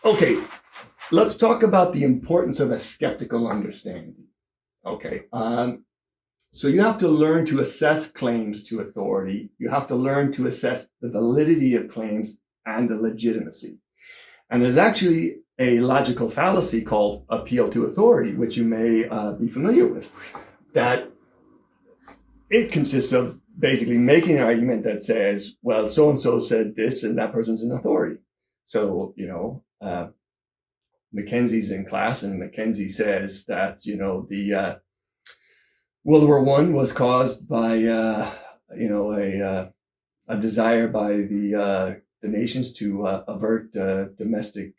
Okay, let's talk about the importance of a skeptical understanding. Okay, so you have to learn to assess claims to authority. You have to learn to assess the validity of claims and the legitimacy. And there's actually a logical fallacy called appeal to authority, which you may be familiar with, that it consists of basically making an argument that says, well, so-and-so said this and that person's an authority. So, Mackenzie's in class and Mackenzie says that, the World War I was caused by, a desire by the nations to avert domestic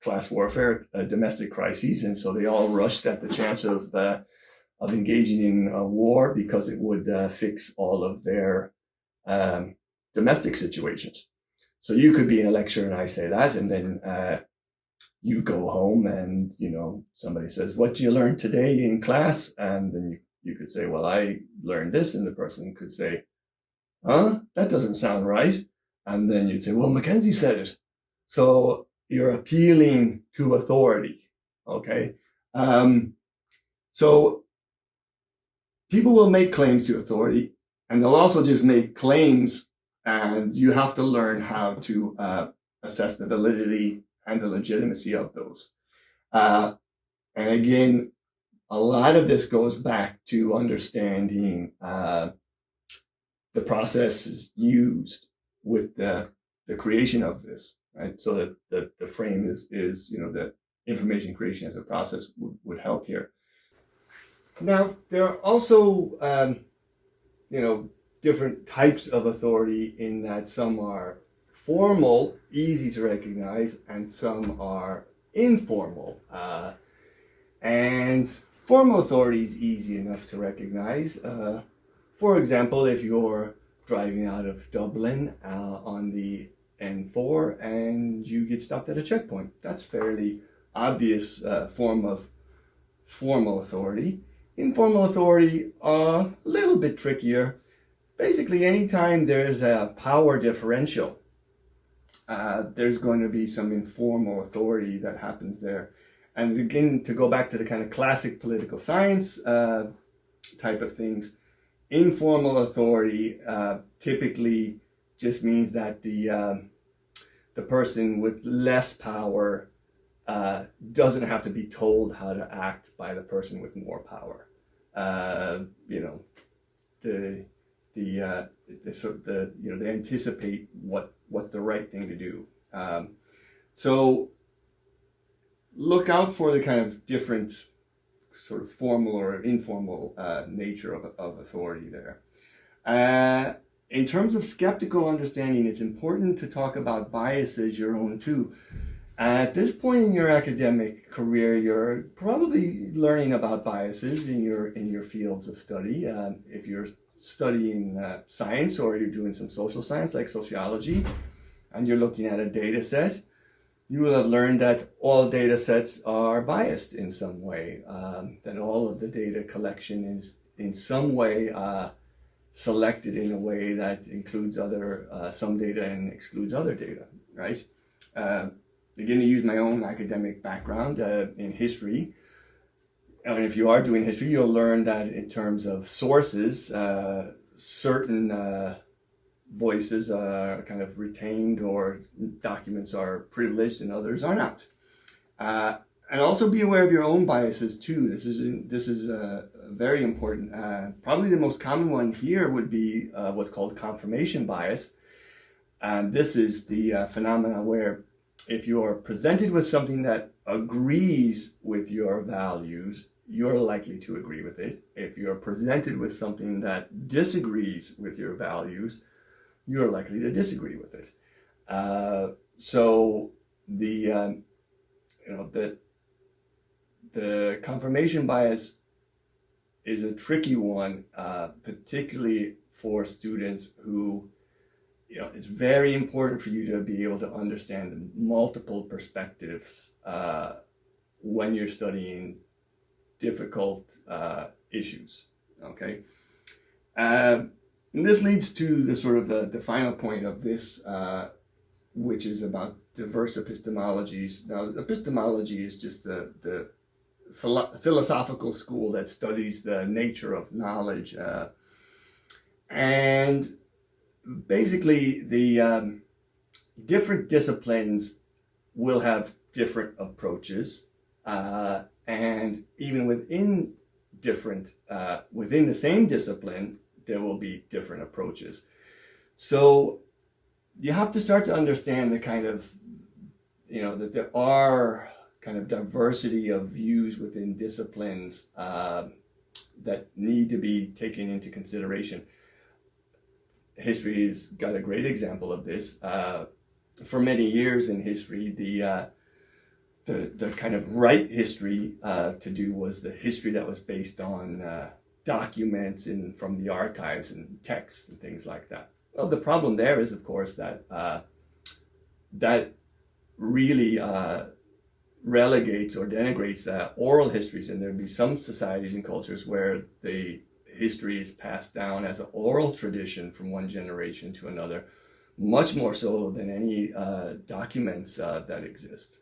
class warfare, domestic crises. And so they all rushed at the chance of engaging in a war because it would fix all of their domestic situations. So you could be in a lecture and I say that, and then you go home and, somebody says, what did you learn today in class? And then you could say, well, I learned this. And the person could say, huh? That doesn't sound right. And then you'd say, well, Mackenzie said it. So you're appealing to authority. Okay. So people will make claims to authority, and they'll also just make claims, and you have to learn how to assess the validity and the legitimacy of those. And again, a lot of this goes back to understanding the processes used with the creation of this, right? So that the frame is the information creation as a process would help here. Now, there are also, different types of authority in that some are formal, easy to recognize, and some are informal. And formal authority is easy enough to recognize. For example, if you're driving out of Dublin on the N4 and you get stopped at a checkpoint, that's fairly obvious form of formal authority. Informal authority, a little bit trickier. Basically, anytime there's a power differential, there's going to be some informal authority that happens there. And again, to go back to the kind of classic political science type of things, informal authority typically just means that the person with less power doesn't have to be told how to act by the person with more power. They anticipate what's the right thing to do. So look out for the kind of different sort of formal or informal nature of authority there. In terms of skeptical understanding, it's important to talk about biases your own too. At this point in your academic career, you're probably learning about biases in your fields of study. If you're studying science, or you're doing some social science like sociology, and you're looking at a data set, you will have learned that all data sets are biased in some way, that all of the data collection is in some way selected in a way that includes some data and excludes other data, right? Again, to use my own academic background in history, and if you are doing history, you'll learn that in terms of sources, certain voices are kind of retained, or documents are privileged and others are not. And also be aware of your own biases too. This is very important. Probably the most common one here would be what's called confirmation bias. And this is the phenomena where if you are presented with something that agrees with your values, you're likely to agree with it. If you're presented with something that disagrees with your values, you're likely to disagree with it. So the confirmation bias is a tricky one, particularly for students who, it's very important for you to be able to understand multiple perspectives when you're studying difficult issues, okay? And this leads to the sort of the final point of this, which is about diverse epistemologies. Now, epistemology is just the philosophical school that studies the nature of knowledge. And basically, the different disciplines will have different approaches. And even within within the same discipline, there will be different approaches. So you have to start to understand the kind of, that there are kind of diversity of views within disciplines that need to be taken into consideration. History has got a great example of this. For many years in history, the kind of right history to do was the history that was based on documents from the archives and texts and things like that. Well, the problem there is, of course, that that really relegates or denigrates oral histories, and there'd be some societies and cultures where the history is passed down as an oral tradition from one generation to another, much more so than any documents that exist.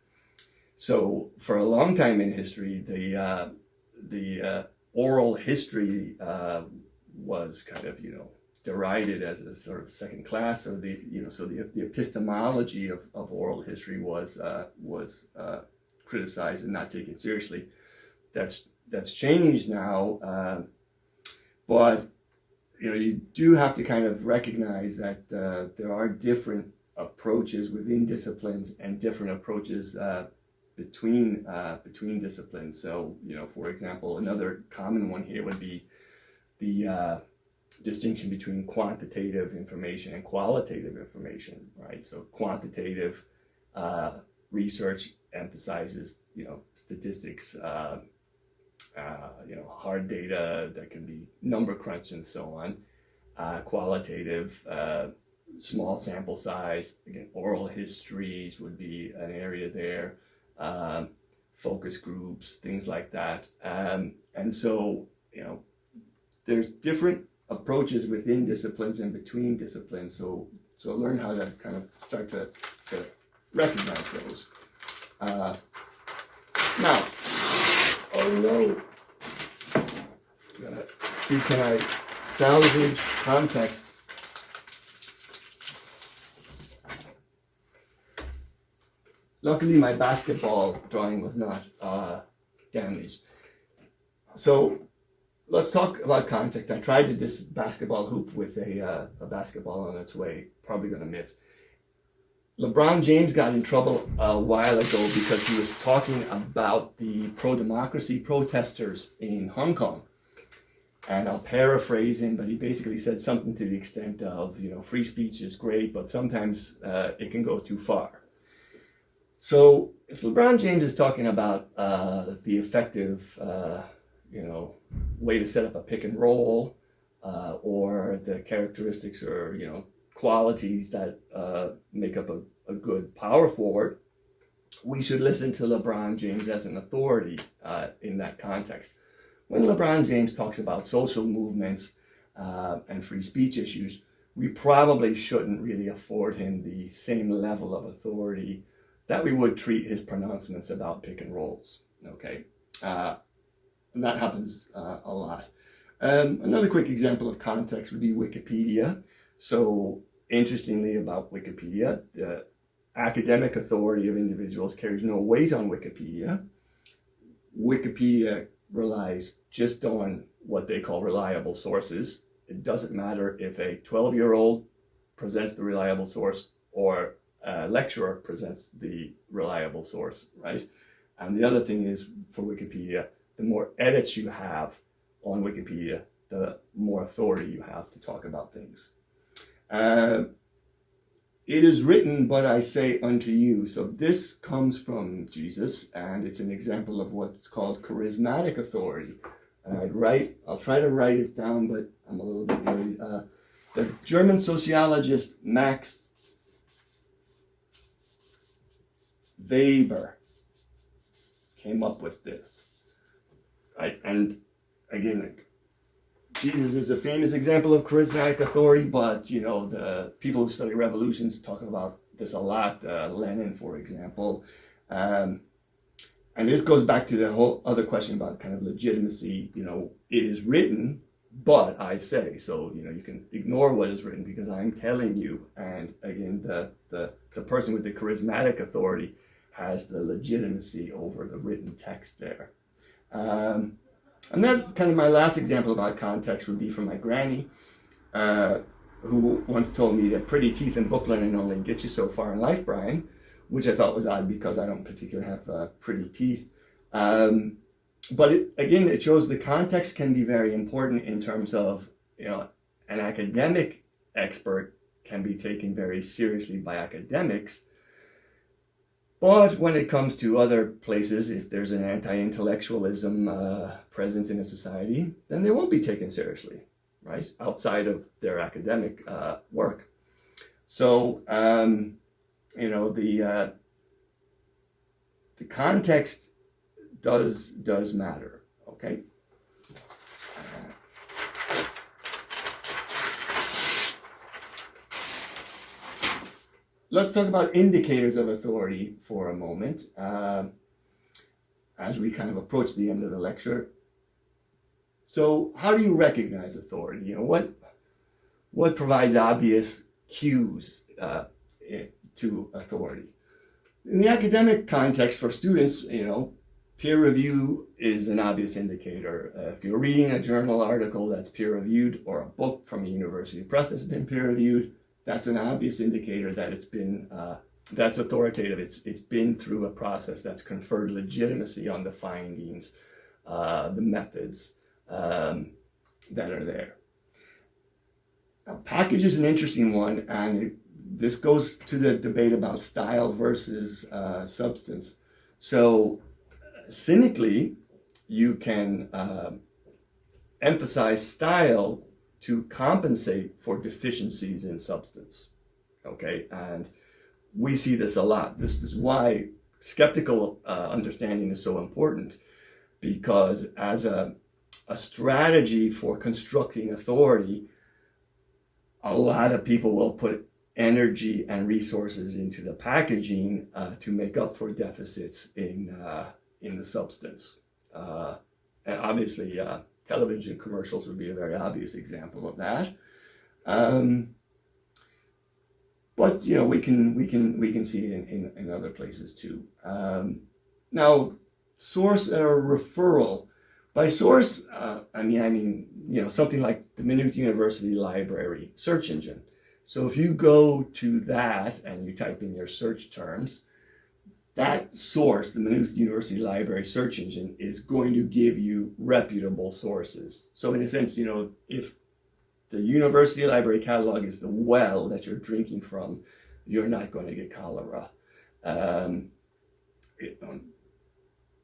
So for a long time in history, the oral history was kind of, derided as a sort of second class, or so the epistemology of oral history was criticized and not taken seriously. That's changed now, but you do have to kind of recognize that there are different approaches within disciplines and different approaches between disciplines. So, for example, another common one here would be the distinction between quantitative information and qualitative information, right? So quantitative research emphasizes, statistics, hard data that can be number crunched and so on. Qualitative, small sample size, again, oral histories would be an area there. Focus groups, things like that. And so, there's different approaches within disciplines and between disciplines. So learn how to kind of start to recognize those. Now, oh no, gotta see, can I salvage context? Luckily, my basketball drawing was not damaged. So let's talk about context. I tried to this basketball hoop with a basketball on its way. Probably going to miss. LeBron James got in trouble a while ago because he was talking about the pro-democracy protesters in Hong Kong. And I'll paraphrase him, but he basically said something to the extent of, free speech is great, but sometimes it can go too far. So if LeBron James is talking about the effective, way to set up a pick and roll, or the characteristics or, qualities that make up a good power forward, we should listen to LeBron James as an authority in that context. When LeBron James talks about social movements and free speech issues, we probably shouldn't really afford him the same level of authority that we would treat his pronouncements about pick and rolls. Okay, and that happens a lot. Another quick example of context would be Wikipedia. So interestingly about Wikipedia, the academic authority of individuals carries no weight on Wikipedia. Wikipedia relies just on what they call reliable sources. It doesn't matter if a 12-year-old presents the reliable source or a lecturer presents the reliable source, right? And the other thing is, for Wikipedia, the more edits you have on Wikipedia, the more authority you have to talk about things. It is written, but I say unto you. So this comes from Jesus, and it's an example of what's called charismatic authority. And I'll try to write it down, but I'm a little bit worried. The German sociologist Max Weber came up with this, right? And again, Jesus is a famous example of charismatic authority, but the people who study revolutions talk about this a lot. Lenin, for example, and this goes back to the whole other question about kind of legitimacy. It is written, but I say so. You can ignore what is written because I'm telling you. And again, the person with the charismatic authority has the legitimacy over the written text there. And then kind of my last example about context would be from my granny, who once told me that pretty teeth and book learning only get you so far in life, Brian, which I thought was odd because I don't particularly have pretty teeth. But it shows the context can be very important in terms of, an academic expert can be taken very seriously by academics. But when it comes to other places, if there's an anti-intellectualism present in a society, then they won't be taken seriously, right? Outside of their academic work. So, the context does matter, okay? Let's talk about indicators of authority for a moment as we kind of approach the end of the lecture. So how do you recognize authority? What provides obvious cues to authority? In the academic context for students, peer review is an obvious indicator. If you're reading a journal article that's peer reviewed or a book from a university press that's been peer reviewed, that's an obvious indicator that it's been, that's authoritative. It's been through a process that's conferred legitimacy on the findings, the methods that are there. Now, package is an interesting one, and this goes to the debate about style versus substance. So, cynically, you can emphasize style to compensate for deficiencies in substance, okay? And we see this a lot. This is why skeptical understanding is so important, because as a strategy for constructing authority, a lot of people will put energy and resources into the packaging to make up for deficits in the substance. And obviously, television commercials would be a very obvious example of that. But we can see it in other places too. Now, source or referral. By source, I mean something like the Maynooth University Library search engine. So if you go to that and you type in your search terms, that source, the Maynooth University Library search engine, is going to give you reputable sources. So in a sense, if the university library catalog is the well that you're drinking from, you're not going to get cholera.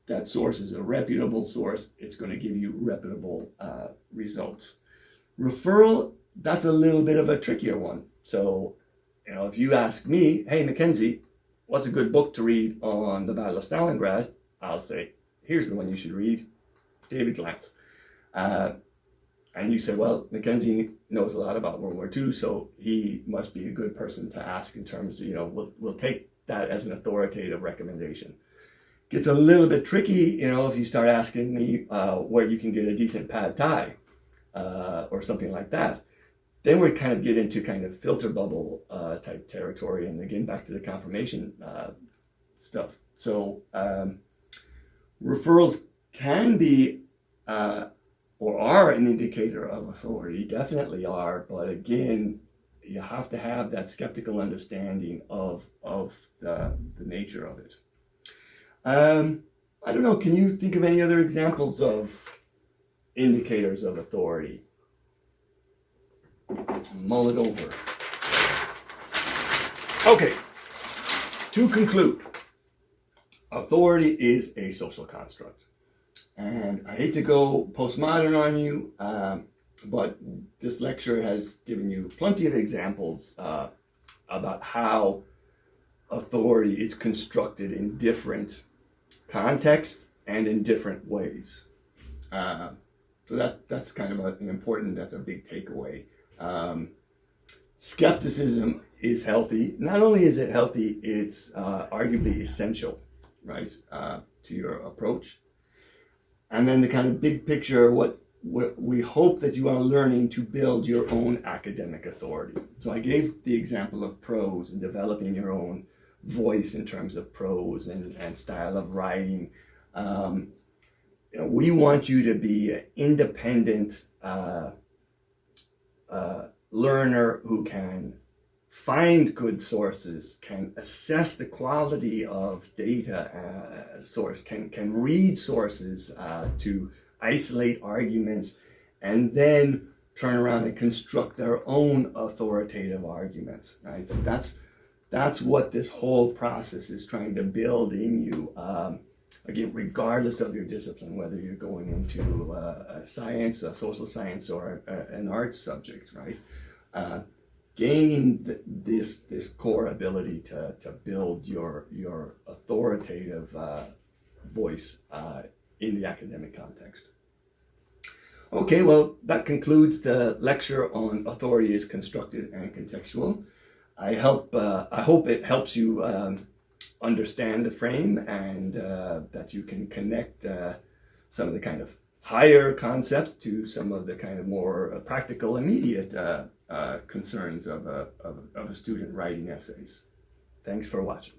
That source is a reputable source. It's going to give you reputable results. Referral, that's a little bit of a trickier one. So, if you ask me, hey, Mackenzie, what's a good book to read on the Battle of Stalingrad? I'll say, here's the one you should read, David Glantz. And you say, well, Mackenzie knows a lot about World War II, so he must be a good person to ask in terms of, we'll take that as an authoritative recommendation. Gets a little bit tricky, if you start asking me where you can get a decent pad thai or something like that. Then we kind of get into kind of filter bubble type territory, and again back to the confirmation stuff. So referrals can be or are an indicator of authority, definitely are, but again, you have to have that skeptical understanding of the nature of it. I don't know, can you think of any other examples of indicators of authority? Mull it over. Okay, to conclude, authority is a social construct. And I hate to go postmodern on you, but this lecture has given you plenty of examples about how authority is constructed in different contexts and in different ways. So that's kind of an important, that's a big takeaway. Skepticism is healthy. Not only is it healthy, it's arguably essential, right, to your approach. And then the kind of big picture, what we hope that you are learning to build your own academic authority. So I gave the example of prose and developing your own voice in terms of prose and style of writing. We want you to be an independent learner who can find good sources, can assess the quality of data source, can read sources to isolate arguments, and then turn around and construct their own authoritative arguments, right? So that's what this whole process is trying to build in you. Again, regardless of your discipline, whether you're going into a science, a social science, or an arts subject, right? Gaining this core ability to build your authoritative voice in the academic context. Okay, well, that concludes the lecture on Authority is Constructed and Contextual. I hope it helps you understand the frame, and that you can connect some of the kind of higher concepts to some of the kind of more practical, immediate concerns of a student writing essays. Thanks for watching.